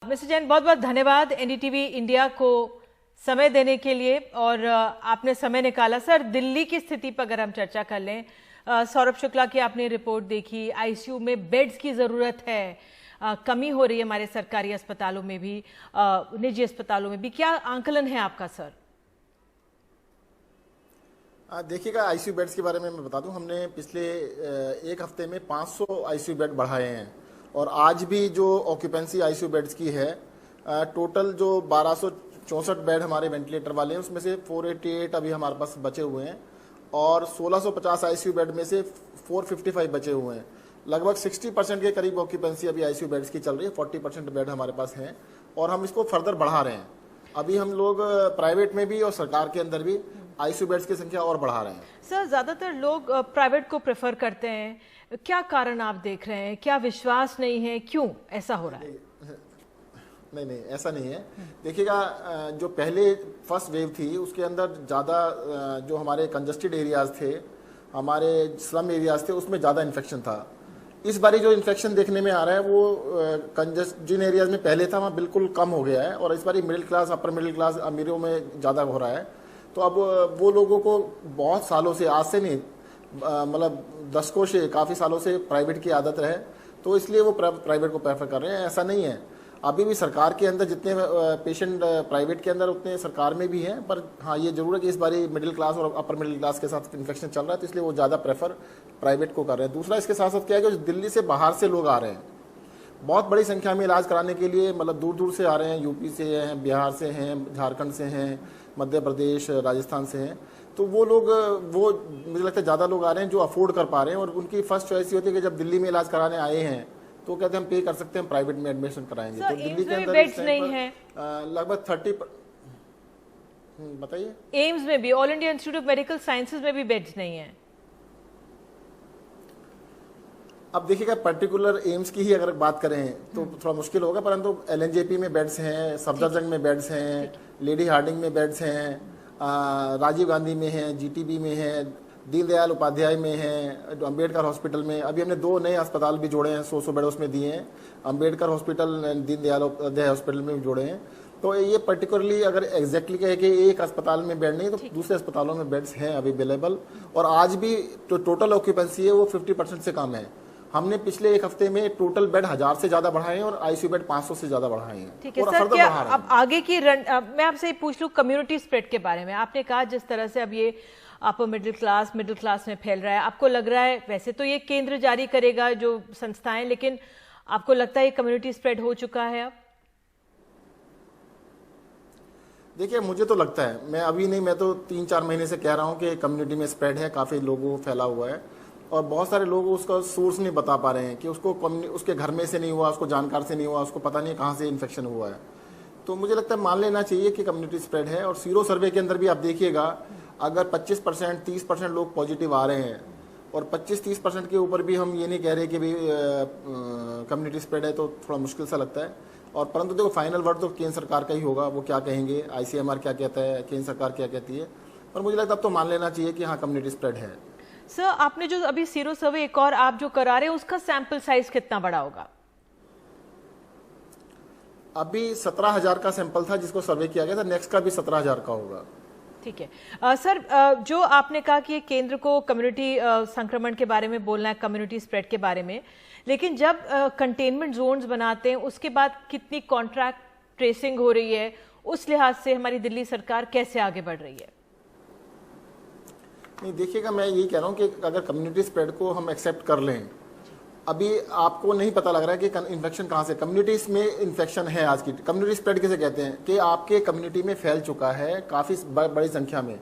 Mister Jain, बहुत बहुत धन्यवाद एनडीटीवी इंडिया को समय देने के लिए, और आपने समय निकाला। सर, दिल्ली की स्थिति पर अगर हम चर्चा कर लें, सौरभ शुक्ला की आपने रिपोर्ट देखी, आईसीयू में बेड्स की ज़रूरत है, कमी हो रही है हमारे सरकारी अस्पतालों में भी, निजी अस्पतालों में भी। क्या आंकलन है आपका सर? देखिएगा, आईसीयू बेड्स के बारे में मैं बता दूं, हमने पिछले एक हफ्ते में 500 आईसीयू बेड बढ़ाए हैं, और आज भी जो ऑक्यूपेंसी आईसीयू बेड्स की है, टोटल जो 1264 बेड हमारे वेंटिलेटर वाले हैं, उसमें से 488 अभी हमारे पास बचे हुए हैं, और 1650 आईसीयू बेड में से 455 बचे हुए हैं। लगभग 60% के करीब ऑक्यूपेंसी अभी आईसीयू बेड्स की चल रही है। 40% बेड हमारे पास हैं, और हम इसको फर्दर बढ़ा रहे हैं। अभी हम लोग प्राइवेट में भी और सरकार के अंदर भी आईसीयू बेड्स की संख्या और बढ़ा रहे हैं। सर, ज्यादातर लोग प्राइवेट को प्रेफर करते हैं, क्या कारण आप देख रहे हैं? क्या विश्वास नहीं है? क्यों ऐसा हो रहा है? नहीं, ऐसा नहीं है। देखिएगा, जो पहले फर्स्ट वेव थी उसके अंदर ज़्यादा जो हमारे कंजस्टेड एरियाज थे, हमारे स्लम एरियाज थे, उसमें ज़्यादा इन्फेक्शन था। इस बारी जो इन्फेक्शन देखने में आ रहा है वो जिन एरियाज में पहले था वहाँ बिल्कुल कम हो गया है, और इस बारी middle class, upper middle class, अमीरों में ज़्यादा हो रहा है। तो अब वो लोगों को बहुत सालों से, आज से नहीं, मतलब दशकों से, काफ़ी सालों से प्राइवेट की आदत रहे, तो इसलिए वो प्राइवेट को प्रेफर कर रहे हैं। ऐसा नहीं है, अभी भी सरकार के अंदर जितने पेशेंट प्राइवेट के अंदर उतने सरकार में भी हैं, पर हाँ ये जरूर है कि इस बारी मिडिल क्लास और अपर मिडिल क्लास के साथ इन्फेक्शन चल रहा है, तो इसलिए वो ज़्यादा प्रेफर प्राइवेट को कर रहे हैं। दूसरा इसके साथ साथ क्या है कि दिल्ली से बाहर से लोग आ रहे हैं, बहुत बड़ी संख्या में इलाज कराने के लिए, मतलब दूर दूर से आ रहे हैं, यूपी से हैं, बिहार से हैं, झारखंड से हैं, मध्य प्रदेश, राजस्थान से हैं। तो वो लोग, वो मुझे लगता है ज़्यादा लोग आ रहे हैं जो अफोर्ड कर पा रहे हैं, और उनकी फर्स्ट चॉइस ये होती है कि जब दिल्ली में इलाज कराने आए हैं तो कहते हैं हम पे कर सकते हैं, हम प्राइवेट में एडमिशन कराएंगे। तो दिल्ली के अंदर बेड्स नहीं है, लगभग 30। बताइए। एम्स में भी, all India institute of medical sciences में भी बेड्स नहीं है। अब देखिएगा, पर्टिकुलर एम्स की ही अगर बात करें तो थोड़ा मुश्किल होगा, परंतु एलएनजेपी में बेड्स हैं, सफदरजंग में बेड्स हैं, लेडी हार्डिंग में बेड्स हैं, राजीव गांधी में हैं, जीटीबी में हैं, दीनदयाल उपाध्याय में हैं, अंबेडकर हॉस्पिटल में। अभी हमने 2 नए अस्पताल भी जोड़े हैं, 100 बेड उसमें दिए हैं, अंबेडकर हॉस्पिटल, दीनदयाल उपाध्याय हॉस्पिटल में भी जोड़े हैं। तो ये पर्टिकुलरली अगर एग्जैक्टली कहे कि एक अस्पताल में बेड नहीं, तो दूसरे अस्पतालों में बेड्स हैं अवेलेबल, और आज भी जो टोटल ऑक्यूपेंसी है वो 50% से कम है। हमने पिछले एक हफ्ते में टोटल बेड 1000 से ज्यादा बढ़ाए हैं, और आईसीयू बेड 500 से ज्यादा बढ़ाए हैं। ठीक है सर, क्या अब आगे की मैं आपसे पूछ लूं कम्युनिटी स्प्रेड के बारे में। आपने कहा जिस तरह से अब ये अपर मिडिल क्लास में फैल रहा है, आपको लग रहा है, वैसे तो ये केंद्र जारी करेगा जो संस्थाएं, लेकिन आपको लगता है ये कम्युनिटी स्प्रेड हो चुका है अब? देखिए, मुझे तो लगता है, मैं अभी नहीं, मैं तो 3-4 महीने से कह रहा हूँ कि कम्युनिटी में स्प्रेड है, काफी लोगों को फैला हुआ है, और बहुत सारे लोग उसका सोर्स नहीं बता पा रहे हैं कि उसको उसके घर में से नहीं हुआ, उसको जानकार से नहीं हुआ, उसको पता नहीं कहाँ से इन्फेक्शन हुआ है। तो मुझे लगता है मान लेना चाहिए कि कम्युनिटी स्प्रेड है। और सीरो सर्वे के अंदर भी आप देखिएगा, अगर 25%, 30% लोग पॉजिटिव आ रहे हैं, और 25-30% के ऊपर भी हम ये नहीं कह रहे कि भाई कम्युनिटी स्प्रेड है, तो थोड़ा मुश्किल सा लगता है। और परंतु देखो, फाइनल वर्ड तो केंद्र सरकार का ही होगा, वो क्या कहेंगे, आईसीएमआर क्या कहता है, केंद्र सरकार क्या कहती है, पर मुझे लगता है अब तो मान लेना चाहिए कि हाँ कम्युनिटी स्प्रेड है। सर, आपने जो अभी सीरो सर्वे एक और आप जो करा रहे हैं, उसका सैंपल साइज कितना बड़ा होगा? अभी 17,000 का सैंपल था जिसको सर्वे किया गया था, नेक्स्ट का भी 17,000 का होगा। ठीक है सर, जो आपने कहा कि केंद्र को कम्युनिटी संक्रमण के बारे में बोलना है, कम्युनिटी स्प्रेड के बारे में, लेकिन जब कंटेनमेंट जोन्स बनाते हैं उसके बाद कितनी कॉन्ट्रैक्ट ट्रेसिंग हो रही है, उस लिहाज से हमारी दिल्ली सरकार कैसे आगे बढ़ रही है? नहीं, देखिएगा, मैं यही कह रहा हूँ कि अगर कम्युनिटी स्प्रेड को हम एक्सेप्ट कर लें, अभी आपको नहीं पता लग रहा है कि इन्फेक्शन कहाँ से, कम्युनिटीज में इन्फेक्शन है। आज की कम्युनिटी स्प्रेड किसे कहते हैं कि आपके कम्युनिटी में फैल चुका है काफ़ी बड़ी संख्या में।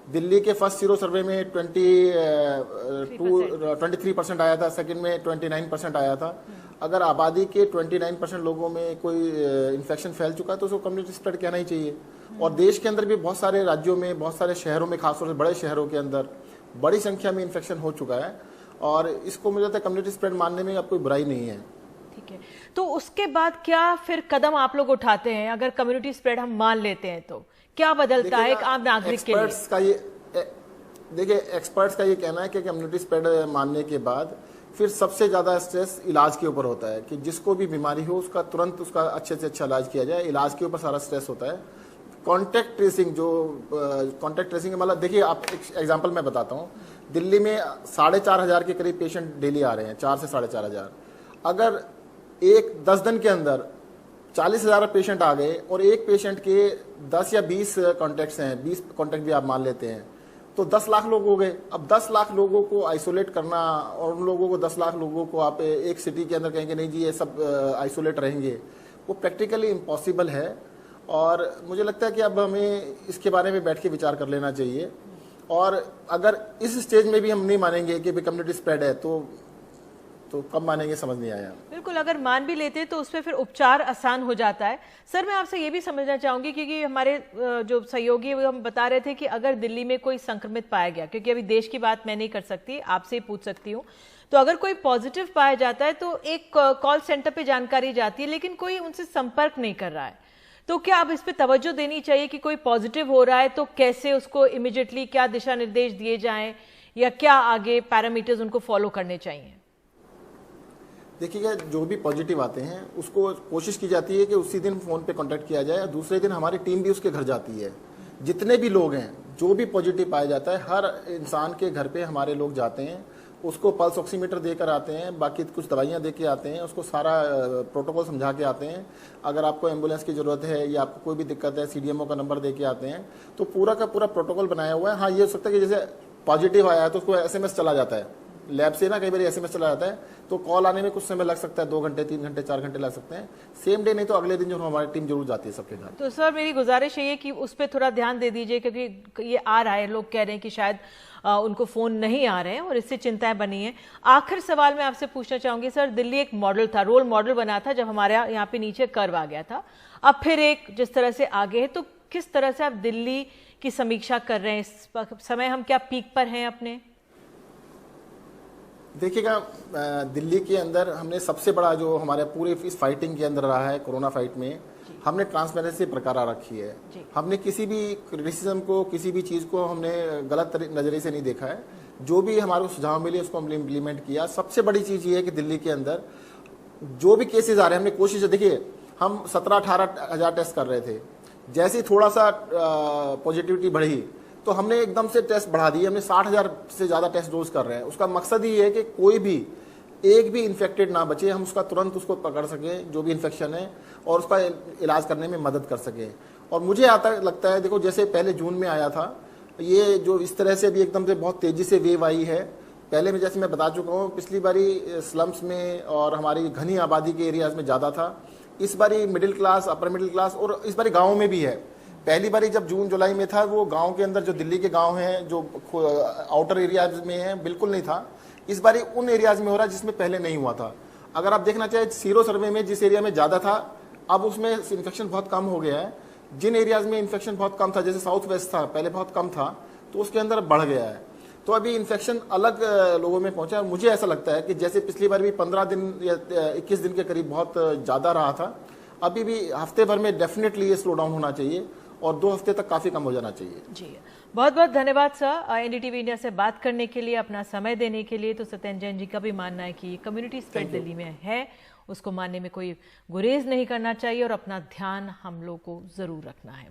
दिल्ली के फर्स्ट सीरो सर्वे में 23% आया था, सेकंड में 29% आया था। अगर आबादी के 29% लोगों में कोई इन्फेक्शन फैल चुका है तो उसको कम्युनिटी स्प्रेड कहना ही चाहिए। और देश के अंदर भी बहुत सारे राज्यों में, बहुत सारे शहरों में, खासतौर से बड़े शहरों के अंदर बड़ी संख्या में इन्फेक्शन हो चुका है, और इसको मुझे लगता है कम्युनिटी स्प्रेड मानने में अब कोई बुराई नहीं है। ठीक है, तो उसके बाद क्या फिर कदम आप लोग उठाते हैं? अगर कम्युनिटी स्प्रेड हम मान लेते हैं तो क्या बदलता है एक आम नागरिक के लिए? देखिए, एक्सपर्ट्स का ये कहना है कि कम्युनिटी स्प्रेड मानने के बाद फिर सबसे ज़्यादा स्ट्रेस इलाज के ऊपर होता है कि जिसको भी बीमारी हो उसका तुरंत उसका अच्छे से अच्छा इलाज किया जाए। इलाज के ऊपर सारा स्ट्रेस होता है। कॉन्टैक्ट ट्रेसिंग कॉन्टैक्ट ट्रेसिंग मतलब देखिए, आप एक एग्जांपल मैं बताता हूँ। दिल्ली में 4,500 के करीब पेशेंट डेली आ रहे हैं, 4 से 4,500। अगर 10 दिन के अंदर 40,000 पेशेंट आ गए और एक पेशेंट के 10 या 20 कॉन्टैक्ट्स हैं, 20 कॉन्टैक्ट भी आप मान लेते हैं, तो 10 लाख लोग हो गए। अब 10 लाख लोगों को आइसोलेट करना और उन लोगों को 10 लाख लोगों को आप एक सिटी के अंदर कहेंगे नहीं जी ये सब आइसोलेट रहेंगे, वो प्रैक्टिकली इम्पॉसिबल है। और मुझे लगता है कि अब हमें इसके बारे में बैठ के विचार कर लेना चाहिए। और अगर इस स्टेज में भी हम नहीं मानेंगे कि कम्युनिटी स्प्रेड है तो कब मानेंगे, समझ नहीं आया। बिल्कुल, अगर मान भी लेते हैं तो उसपे फिर उपचार आसान हो जाता है। सर, मैं आपसे ये भी समझना चाहूंगी क्योंकि हमारे जो सहयोगी वो हम बता रहे थे कि अगर दिल्ली में कोई संक्रमित पाया गया, क्योंकि अभी देश की बात मैं नहीं कर सकती, आपसे ही पूछ सकती हूँ, तो अगर कोई पॉजिटिव पाया जाता है तो एक कॉल सेंटर पे जानकारी जाती है, लेकिन कोई उनसे संपर्क नहीं कर रहा है, तो क्या अब इस पे तवज्जो देनी चाहिए कि कोई पॉजिटिव हो रहा है तो कैसे उसको इमीडिएटली क्या दिशा निर्देश दिए जाएं या क्या आगे पैरामीटर्स उनको फॉलो करने चाहिए? देखिएगा, जो भी पॉजिटिव आते हैं उसको कोशिश की जाती है कि उसी दिन फ़ोन पे कांटेक्ट किया जाए और दूसरे दिन हमारी टीम भी उसके घर जाती है। जितने भी लोग हैं, जो भी पॉजिटिव पाया जाता है, हर इंसान के घर पे हमारे लोग जाते हैं, उसको पल्स ऑक्सीमीटर देकर आते हैं, बाकी कुछ दवाइयाँ दे के आते हैं, उसको सारा प्रोटोकॉल समझा के आते हैं। अगर आपको एम्बुलेंस की ज़रूरत है या आपको कोई भी दिक्कत है, CDMO का नंबर दे के आते हैं। तो पूरा का पूरा प्रोटोकॉल बनाया हुआ है। हाँ, ये हो सकता है कि जैसे पॉजिटिव आया है तो उसको SMS चला जाता है लैब से ना, कई बार SMS चला जाता है तो कॉल आने में कुछ समय लग सकता है, 2 घंटे 3 घंटे 4 घंटे लग सकते हैं। सेम डे नहीं तो अगले दिन जो हमारी टीम जरूर जाती है सबके घर। तो सर, मेरी गुजारिश है कि उस पर थोड़ा ध्यान दे दीजिए, क्योंकि ये आ रहा है, लोग कह रहे हैं कि शायद उनको फोन नहीं आ रहे हैं और इससे चिंताएं बनी हैं। आखिर सवाल मैं आपसे पूछना चाहूंगी सर, दिल्ली एक मॉडल था, रोल मॉडल बना था जब हमारे यहाँ पे नीचे कर्व आ गया था, अब फिर एक जिस तरह से आगे है, तो किस तरह से आप दिल्ली की समीक्षा कर रहे हैं? इस समय हम क्या पीक पर हैं अपने? देखिएगा, दिल्ली के अंदर हमने सबसे बड़ा जो हमारे पूरे इस फाइटिंग के अंदर रहा है, कोरोना फाइट में, हमने ट्रांसपेरेंसी बरकरार रखी है। हमने किसी भी क्रिटिसिज्म को, किसी भी चीज़ को हमने गलत नज़रिए से नहीं देखा है। जो भी हमारे सुझाव मिले उसको हमने इम्प्लीमेंट किया। सबसे बड़ी चीज़ ये है कि दिल्ली के अंदर जो भी केसेस आ रहे हैं, हमने कोशिश, देखिए हम 17-18 हज़ार टेस्ट कर रहे थे, जैसे ही थोड़ा सा पॉजिटिविटी बढ़ी तो हमने एकदम से टेस्ट बढ़ा दिए। हमने 60,000 से ज़्यादा टेस्ट रोज कर रहे हैं। उसका मकसद ही है कि कोई भी एक भी इन्फेक्टेड ना बचे, हम उसका तुरंत उसको पकड़ सकें जो भी इन्फेक्शन है और उसका इलाज करने में मदद कर सकें। और मुझे आता लगता है, देखो जैसे पहले जून में आया था, ये जो इस तरह से भी एकदम से बहुत तेज़ी से वेव आई है। पहले में जैसे मैं बता चुका हूँ, पिछली बारी स्लम्स में और हमारी घनी आबादी के एरियाज़ में ज़्यादा था। इस बारी middle class, upper middle class और इस बारी गाँव में भी है। पहली बारी जब जून जुलाई में था, वो गांव के अंदर जो दिल्ली के गांव हैं जो आउटर एरियाज में हैं, बिल्कुल नहीं था। इस बारी उन एरियाज में हो रहा है जिसमें पहले नहीं हुआ था। अगर आप देखना चाहे सीरो सर्वे में जिस एरिया में ज़्यादा था, अब उसमें इन्फेक्शन बहुत कम हो गया है। जिन एरियाज में इन्फेक्शन बहुत कम था, जैसे साउथ वेस्ट था, पहले बहुत कम था, तो उसके अंदर बढ़ गया है। तो अभी इन्फेक्शन अलग लोगों में पहुंचा है। मुझे ऐसा लगता है कि जैसे पिछली बार भी 15 दिन या 21 दिन के करीब बहुत ज़्यादा रहा था, अभी भी हफ्ते भर में डेफिनेटली ये स्लो डाउन होना चाहिए और 2 हफ्ते तक काफी कम हो जाना चाहिए। जी, बहुत बहुत धन्यवाद सर, NDTV इंडिया से बात करने के लिए, अपना समय देने के लिए। तो सत्येंद्र जैन जी का भी मानना है कि कम्युनिटी स्प्रेड दिल्ली में है, उसको मानने में कोई गुरेज नहीं करना चाहिए और अपना ध्यान हम लोग को जरूर रखना है।